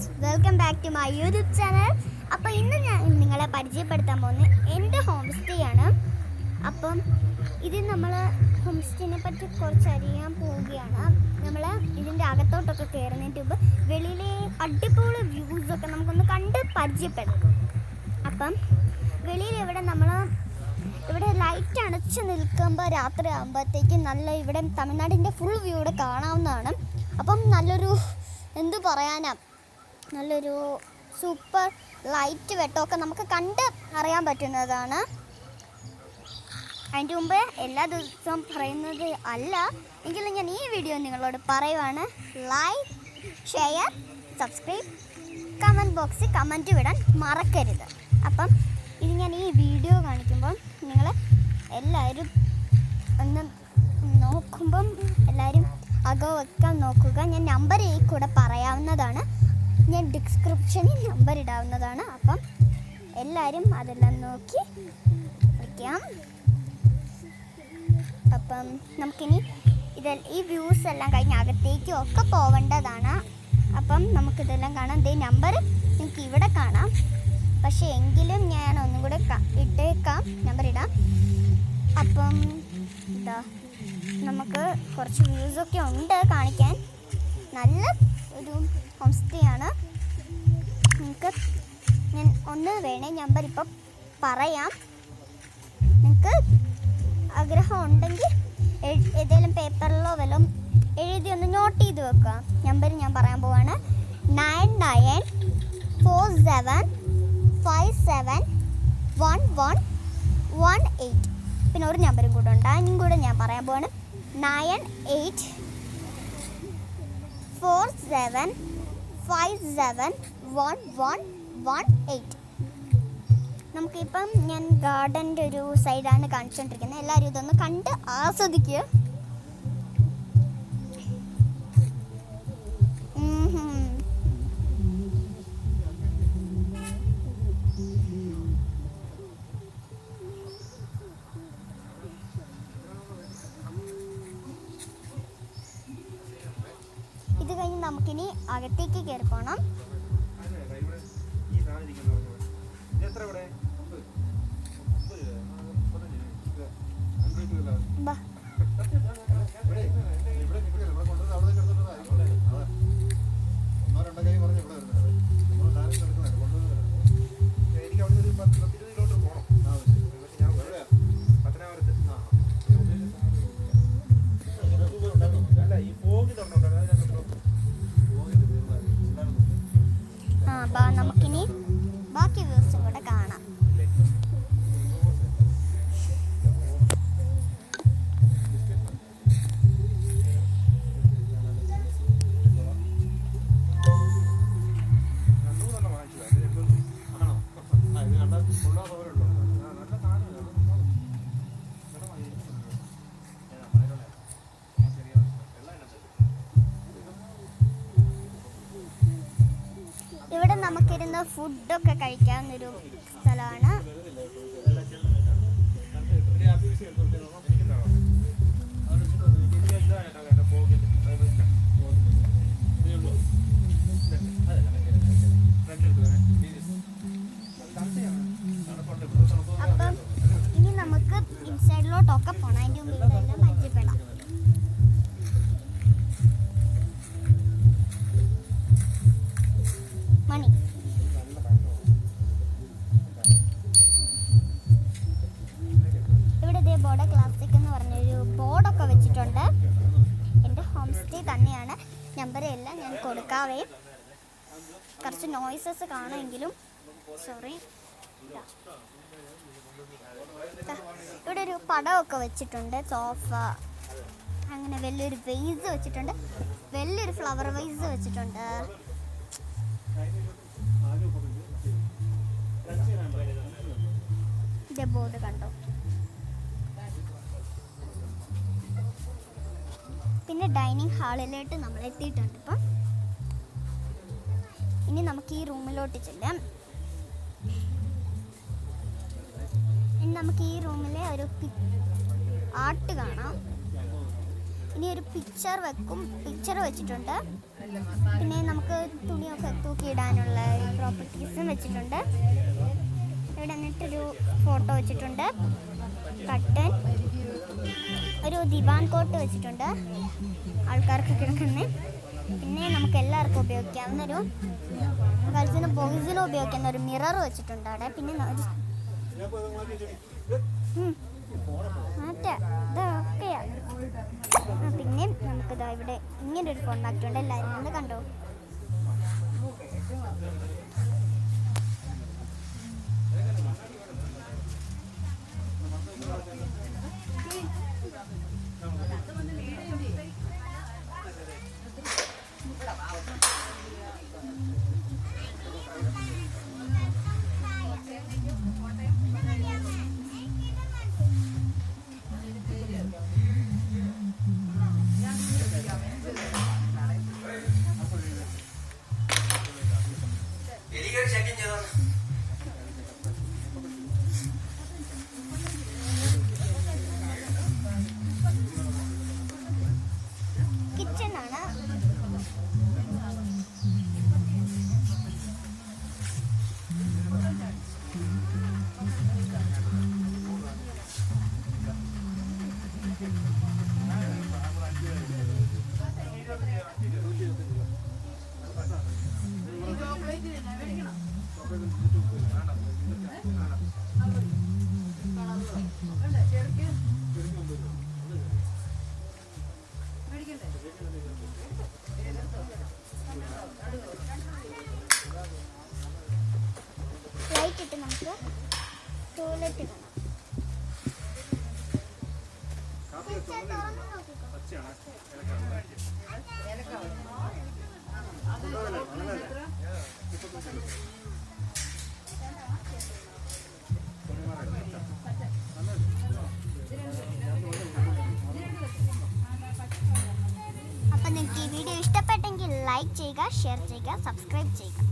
Friends, welcome back to my YouTube channel. അപ്പോൾ ഇന്ന് ഞാൻ നിങ്ങളെ പരിചയപ്പെടുത്താൻ പോകുന്നത് എൻ്റെ ഹോം സ്റ്റേ ആണ്. അപ്പം ഇത് നമ്മൾ ഹോം സ്റ്റേനെ പറ്റി കുറച്ച് അറിയാൻ പോവുകയാണ്. നമ്മൾ ഇതിൻ്റെ അകത്തോട്ടൊക്കെ കയറുന്നതിന് മുമ്പ് വെളിയിലെ അടിപൊളി വ്യൂസൊക്കെ നമുക്കൊന്ന് കണ്ട് പരിചയപ്പെടാം. അപ്പം വെളിയിൽ ഇവിടെ ലൈറ്റ് അണച്ച് നിൽക്കുമ്പോൾ രാത്രി ആകുമ്പോഴത്തേക്കും നല്ല ഇവിടെ തമിഴ്നാടിൻ്റെ ഫുൾ വ്യൂ ഇവിടെ കാണാവുന്നതാണ്. അപ്പം നല്ലൊരു നല്ലൊരു സൂപ്പർ ലൈറ്റ് വെട്ടമൊക്കെ നമുക്ക് കണ്ട് അറിയാൻ പറ്റുന്നതാണ്. അതിൻ്റെ മുമ്പ് എല്ലാ ദിവസവും പറയുന്നത് അല്ല എങ്കിലും ഞാൻ ഈ വീഡിയോ നിങ്ങളോട് പറയുവാണ്. ലൈക്ക്, ഷെയർ, സബ്സ്ക്രൈബ്, കമൻറ്റ് ബോക്സിൽ കമൻറ്റ് വിടാൻ മറക്കരുത്. അപ്പം ഇത് ഞാൻ ഈ വീഡിയോ കാണിക്കുമ്പം നിങ്ങൾ എല്ലാവരും ഒന്ന് നോക്കുമ്പം എല്ലാവരും അകം വെക്കാൻ നോക്കുക. ഞാൻ നമ്പർ ഈ കൂടെ പറയാവുന്നതാണ്, ഞാൻ ഡിസ്ക്രിപ്ഷനിൽ നമ്പർ ഇടാവുന്നതാണ്. അപ്പം എല്ലാവരും അതെല്ലാം നോക്കി വയ്ക്കാം. അപ്പം നമുക്കിനി ഈ വ്യൂസ് എല്ലാം കഴിഞ്ഞ് അകത്തേക്കും ഒക്കെ പോവേണ്ടതാണ്. അപ്പം നമുക്കിതെല്ലാം കാണാം. ഇതേ നമ്പർ നിങ്ങൾക്ക് ഇവിടെ കാണാം, പക്ഷേ എങ്കിലും ഞാൻ ഒന്നും കൂടെ ഇട്ടേക്കാം, നമ്പർ ഇടാം. അപ്പം ഇതാ നമുക്ക് കുറച്ച് വ്യൂസൊക്കെ ഉണ്ട് കാണിക്കാൻ. നല്ല ഒരു ഹോം സ്റ്റേ ആണ്. നിങ്ങൾക്ക് ഞാൻ ഒന്ന് വേണേ നമ്പർ ഇപ്പം പറയാം. നിങ്ങൾക്ക് ആഗ്രഹം ഉണ്ടെങ്കിൽ ഏതെങ്കിലും പേപ്പറിലോ വല്ലതും എഴുതി ഒന്ന് നോട്ട് ചെയ്ത് വെക്കുക. നമ്പർ ഞാൻ പറയാൻ പോവാണ്. 9947571118. പിന്നെ ഒരു നമ്പറും കൂടെ ഉണ്ട്, അതിനും കൂടെ ഞാൻ പറയാൻ പോവാണ്. 9847571118. നമുക്കിപ്പം ഞാൻ ഗാർഡൻ്റെ ഒരു സൈഡാണ് കാണിച്ചുകൊണ്ടിരിക്കുന്നത്. എല്ലാവരും ഇതൊന്ന് കണ്ട് ആസ്വദിക്കുക. ഇത് കഴിഞ്ഞ് നമുക്കിനി അകത്തേക്ക് കയറി പോകണം. നമുക്കിനി ബാക്കി വ്യൂസും കൂടെ കാണാം. ഇവിടെ നമുക്കിരുന്ന് ഫുഡൊക്കെ കഴിക്കാവുന്നൊരു സ്ഥലമാണ്. അപ്പം ഇനി നമുക്ക് ഇൻസൈഡിലോട്ടൊക്കെ പോകണം. അതിൻ്റെ മുമ്പ് ഇതെല്ലാം പരിചയപ്പെടാം. മണി ഇവിടെ ഇതേ ബോർഡ് ക്ലാസിക് എന്ന് പറഞ്ഞൊരു ബോർഡൊക്കെ വെച്ചിട്ടുണ്ട്. എൻ്റെ ഹോം സ്റ്റേ തന്നെയാണ്. നമ്പർ എല്ലാം ഞാൻ കൊടുക്കാവേ. കുറച്ച് നോയ്സസ് കാണുമെങ്കിലും സോറി. ഇവിടെ ഒരു പടമൊക്കെ വെച്ചിട്ടുണ്ട്, സോഫ, അങ്ങനെ വലിയൊരു വെയ്സ് വെച്ചിട്ടുണ്ട്, വലിയൊരു ഫ്ലവർ വെയ്സ് വെച്ചിട്ടുണ്ട്. ഇതേ ബോർഡ് കണ്ടോ. പിന്നെ ഡൈനിങ് ഹാളിലോട്ട് നമ്മൾ എത്തിയിട്ടുണ്ട്. ഇപ്പം ഇനി നമുക്ക് ഈ റൂമിലോട്ട് ചെല്ലാം. ഇനി നമുക്ക് ഈ റൂമിലെ ഒരു ആർട്ട് കാണാം. ഇനി ഒരു പിക്ചർ വെച്ചിട്ടുണ്ട്. പിന്നെ നമുക്ക് തുണിയൊക്കെ തൂക്കിയിടാൻ ടൈൽസും വെച്ചിട്ടുണ്ട്. ഇവിടെ എന്നിട്ടൊരു ഫോട്ടോ വെച്ചിട്ടുണ്ട്. കട്ടൻ, ഒരു ദിവാൻ കോട്ട് വെച്ചിട്ടുണ്ട് ആൾക്കാർക്ക് കിടക്കുന്നത്. പിന്നെ നമുക്ക് എല്ലാവർക്കും ഉപയോഗിക്കാവുന്ന ഒരു ഗേൾസിനും ബോയ്സിനും ഉപയോഗിക്കുന്ന ഒരു മിറർ വെച്ചിട്ടുണ്ട് അവിടെ. പിന്നെ പിന്നെ നമുക്കിതാ ഇവിടെ ഇങ്ങനൊരു കോണ്ടാക്റ്റ് ഉണ്ട്. എല്ലാവരും ഒന്ന് കണ്ടോ. കിച്ചണാണ്. ലൈറ്റ് ഇട്ട് നമുക്ക് ടോയ്ലറ്റ് കാണാം. അപ്പം നിങ്ങൾക്ക് ഈ വീഡിയോ ഇഷ്ടപ്പെട്ടെങ്കിൽ ലൈക്ക് ചെയ്യുക, ഷെയർ ചെയ്യുക, സബ്സ്ക്രൈബ് ചെയ്യുക.